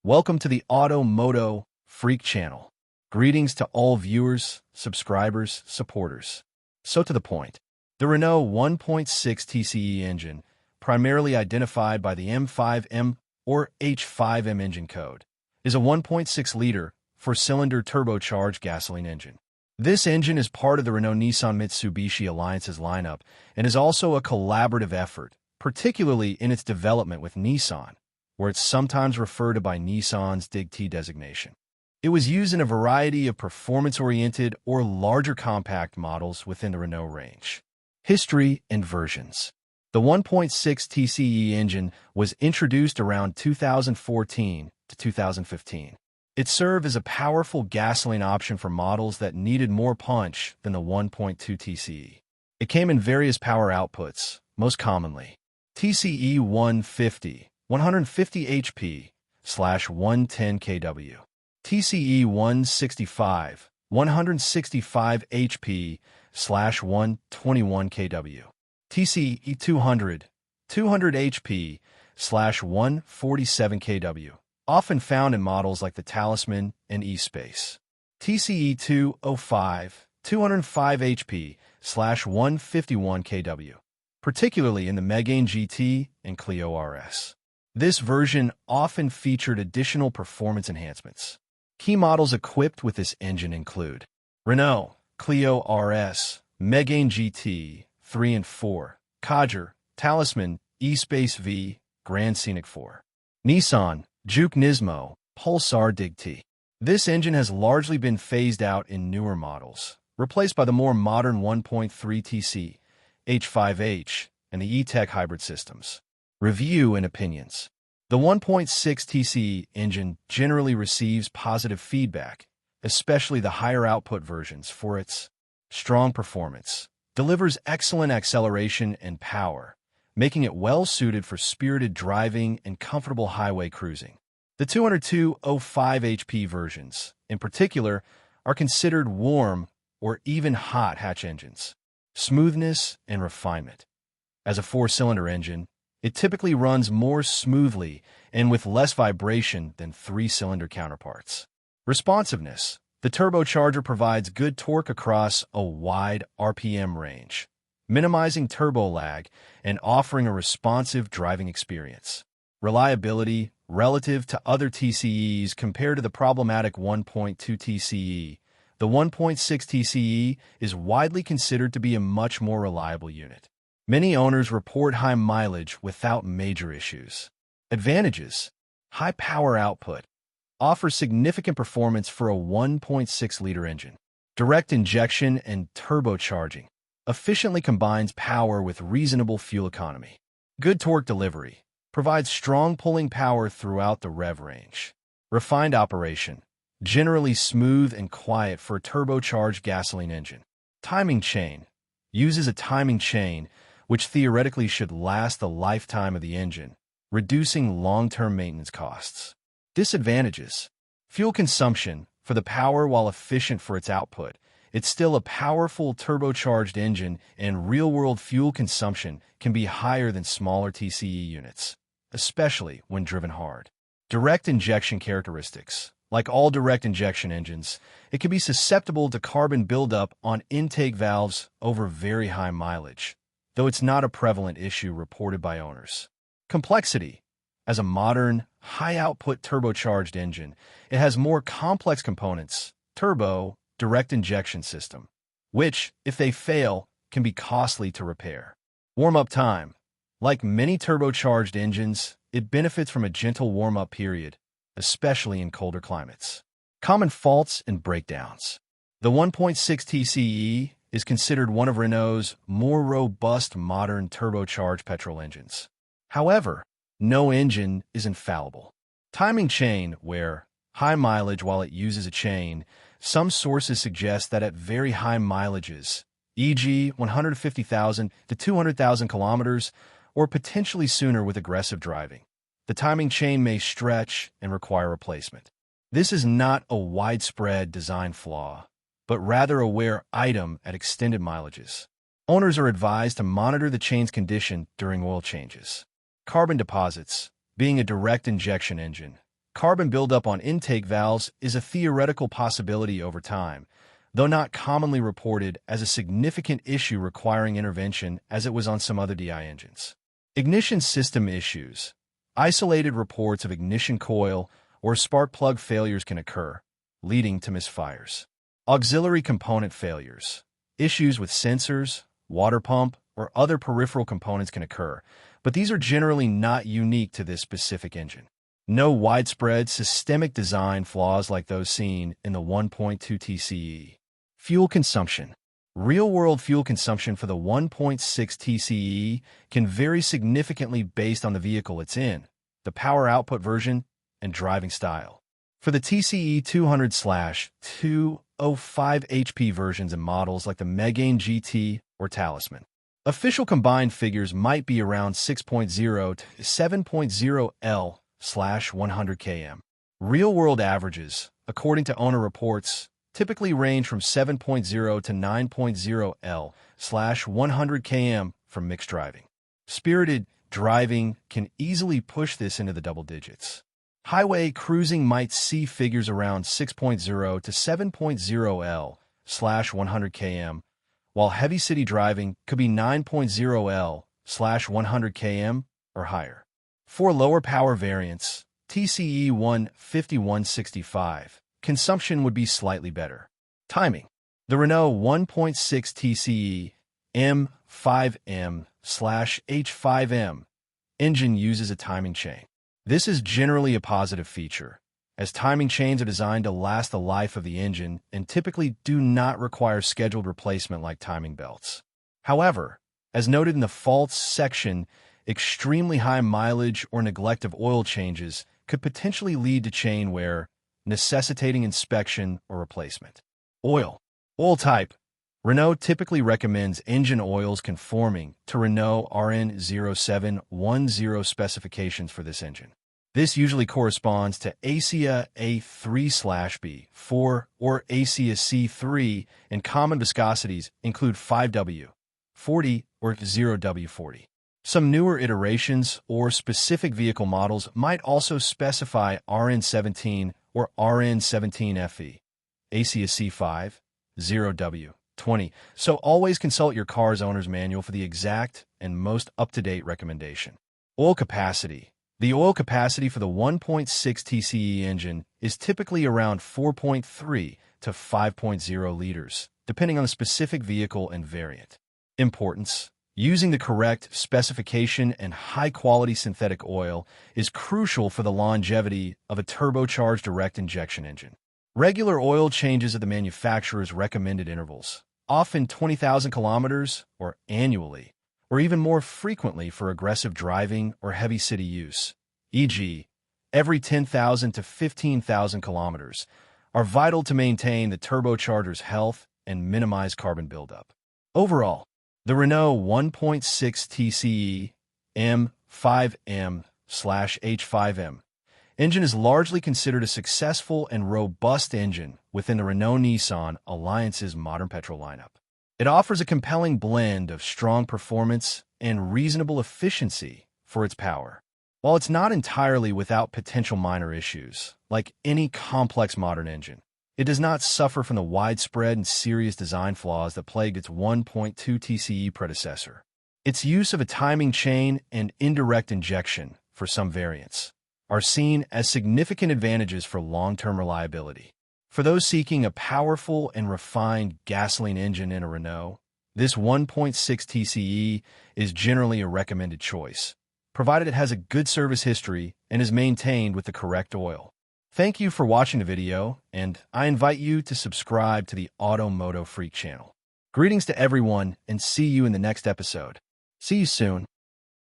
Welcome to the MOTO Freak channel. Greetings to all viewers, subscribers, supporters. So to the point, the Renault 1.6 Tce engine, primarily identified by the M5M or H5M engine code, is a 1.6-liter four-cylinder turbocharged gasoline engine. This engine is part of the Renault-Nissan-Mitsubishi Alliance's lineup and is also a collaborative effort, particularly in its development with Nissan, where it's sometimes referred to by Nissan's Dig-T designation. It was used in a variety of performance-oriented or larger compact models within the Renault range. History and versions. The 1.6 Tce engine was introduced around 2014 to 2015. It served as a powerful gasoline option for models that needed more punch than the 1.2 Tce. It came in various power outputs, most commonly Tce 150, 150 HP / 110 kW, Tce 165, 165 HP / 121 kW, Tce 200, 200 HP / 147 kW, often found in models like the Talisman and E-Space. Tce 205, 205 HP / 151 kW, particularly in the Megane GT and Clio RS. This version often featured additional performance enhancements. Key models equipped with this engine include Renault, Clio RS, Megane GT, 3 and 4, Cadger, Talisman, E-Space V, Grand Scenic 4. Nissan, Juke Nismo, Pulsar Dig-T. This engine has largely been phased out in newer models, replaced by the more modern 1.3 Tce, H5H, and the E-Tech hybrid systems. Review and opinions. The 1.6 Tce engine generally receives positive feedback, especially the higher output versions, for its strong performance, delivers excellent acceleration and power, making it well-suited for spirited driving and comfortable highway cruising. The 205 HP versions, in particular, are considered warm or even hot hatch engines. Smoothness and refinement. As a four-cylinder engine, it typically runs more smoothly and with less vibration than three-cylinder counterparts. Responsiveness. The turbocharger provides good torque across a wide RPM range, minimizing turbo lag and offering a responsive driving experience. Reliability. Relative to other TCEs compared to the problematic 1.2 Tce, the 1.6 Tce is widely considered to be a much more reliable unit. Many owners report high mileage without major issues. Advantages. High power output. Offers significant performance for a 1.6-liter engine. Direct injection and turbocharging. Efficiently combines power with reasonable fuel economy. Good torque delivery. Provides strong pulling power throughout the rev range. Refined operation. Generally smooth and quiet for a turbocharged gasoline engine. Timing chain. Uses a timing chain, which theoretically should last the lifetime of the engine, reducing long-term maintenance costs. Disadvantages. Fuel consumption. For the power, while efficient for its output, it's still a powerful turbocharged engine, and real-world fuel consumption can be higher than smaller Tce units, especially when driven hard. Direct injection characteristics. Like all direct injection engines, it can be susceptible to carbon buildup on intake valves over very high mileage, though it's not a prevalent issue reported by owners. Complexity. As a modern, high-output turbocharged engine, it has more complex components, turbo, direct injection system, which, if they fail, can be costly to repair. Warm-up time. Like many turbocharged engines, it benefits from a gentle warm-up period, especially in colder climates. Common faults and breakdowns. The 1.6 Tce is considered one of Renault's more robust modern turbocharged petrol engines. However, no engine is infallible. Timing chain, where high mileage while it uses a chain, some sources suggest that at very high mileages, e.g. 150,000 to 200,000 kilometers, or potentially sooner with aggressive driving, the timing chain may stretch and require replacement. This is not a widespread design flaw, but rather a rare item at extended mileages. Owners are advised to monitor the chain's condition during oil changes. Carbon deposits. Being a direct injection engine, Carbon buildup on intake valves is a theoretical possibility over time, though not commonly reported as a significant issue requiring intervention as it was on some other DI engines. Ignition system issues. Isolated reports of ignition coil or spark plug failures can occur, leading to misfires. Auxiliary component failures. Issues with sensors, water pump, or other peripheral components can occur, but these are generally not unique to this specific engine. No widespread systemic design flaws like those seen in the 1.2 Tce. Fuel consumption. Real-world fuel consumption for the 1.6 Tce can vary significantly based on the vehicle it's in, the power output version, and driving style. For the Tce 200/205 HP versions and models like the Megane GT or Talisman, official combined figures might be around 6.0 to 7.0 L/100 km. Real-world averages, according to owner reports, typically range from 7.0 to 9.0 L/100 km for mixed driving. Spirited driving can easily push this into the double digits. Highway cruising might see figures around 6.0 to 7.0 L/100 km, while heavy city driving could be 9.0 L/100 km or higher. For lower power variants, Tce 150/165, consumption would be slightly better. Timing. The Renault 1.6 Tce M5M/H5M engine uses a timing chain. This is generally a positive feature, as timing chains are designed to last the life of the engine and typically do not require scheduled replacement like timing belts. However, as noted in the faults section, extremely high mileage or neglect of oil changes could potentially lead to chain wear, necessitating inspection or replacement. Oil type. Renault typically recommends engine oils conforming to Renault RN0710 specifications for this engine. This usually corresponds to ASEA A3/B4 or ASEA C3, and common viscosities include 5W40 or 0W40. Some newer iterations or specific vehicle models might also specify RN17 or RN17FE, ASEA C5, 0W20, so always consult your car's owner's manual for the exact and most up-to-date recommendation. Oil capacity. The oil capacity for the 1.6 Tce engine is typically around 4.3 to 5.0 liters, depending on the specific vehicle and variant. Importance. Using the correct specification and high-quality synthetic oil is crucial for the longevity of a turbocharged direct injection engine. Regular oil changes at the manufacturer's recommended intervals, often 20,000 kilometers or annually, or even more frequently for aggressive driving or heavy city use, e.g., every 10,000 to 15,000 kilometers, are vital to maintain the turbocharger's health and minimize carbon buildup. Overall, the Renault 1.6 Tce M5M/H5M engine is largely considered a successful and robust engine within the Renault-Nissan Alliance's modern petrol lineup. It offers a compelling blend of strong performance and reasonable efficiency for its power. While it's not entirely without potential minor issues, like any complex modern engine, it does not suffer from the widespread and serious design flaws that plagued its 1.2 Tce predecessor. Its use of a timing chain and indirect injection for some variants are seen as significant advantages for long-term reliability. For those seeking a powerful and refined gasoline engine in a Renault, this 1.6 Tce is generally a recommended choice, provided it has a good service history and is maintained with the correct oil. Thank you for watching the video, and I invite you to subscribe to the MOTO Freak channel. Greetings to everyone, and see you in the next episode. See you soon.